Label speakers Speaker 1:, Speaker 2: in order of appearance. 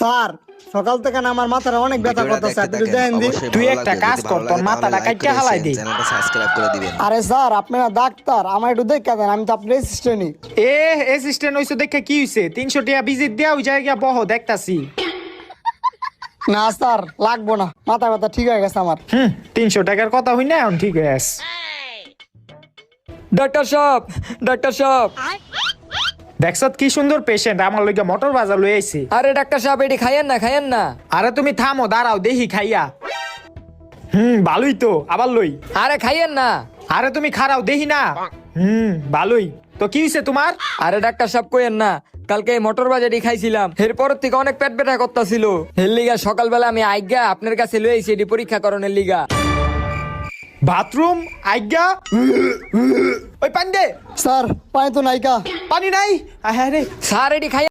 Speaker 1: Sir সকাল থেকে না আমার মাথাটা অনেক ব্যথা করতেছে, আপনি একটু দেখেন দি।
Speaker 2: তুই একটা কাজ কর, তোর মাথাটা কাইটে হালাই দে।
Speaker 3: চ্যানেলটা সাবস্ক্রাইব করে দিবেন।
Speaker 1: আরে স্যার আপনারা ডাক্তার, আমার একটু দেখে দেন, আমি তো আপনার অ্যাসিস্ট্যান্টই।
Speaker 2: অ্যাসিস্ট্যান্ট হইছো দেখে কি হইছে? 300 টাকা ভিজিট দেয়া ওই জায়গা বহ দেখতাছি।
Speaker 1: না স্যার লাগবো না, মাথা ব্যথা ঠিক হয়ে গেছে আমার।
Speaker 2: 300 টাকার কথা হই না, এখন ঠিক হয়ে আছে।
Speaker 4: ডাক্তার সাহেব
Speaker 2: দেখছত কি সুন্দর পেশেন্ট, আমার লইগা মোটর বাজার লই আইছে।
Speaker 4: আরে ডাক্তার সাহেব এটি খাইয়েন না।
Speaker 2: আরে তুমি থামো, দাঁড়াও দেখি খাইয়া। ভালোই তো, আবার লই।
Speaker 4: আরে খাইয়েন না।
Speaker 2: আরে তুমি খারাও দেখি না। ভালোই তো। কি হইছে তোমার?
Speaker 4: আরে ডাক্তার সাহেব কইেন না, কালকে এই মোটর বাজারই খাইছিলাম, এরপর থেকে অনেক পেট ব্যথা করতেছিল। এর লিগা সকালবেলা আমি আইগা আপনার কাছে লই আইছি এটি পরীক্ষা করণের লিগা।
Speaker 2: বাথরুম আইগা ওই পানি দে।
Speaker 1: স্যার পানি তো নাইকা।
Speaker 2: পানি নাই? আরে
Speaker 4: স্যার এটি খাই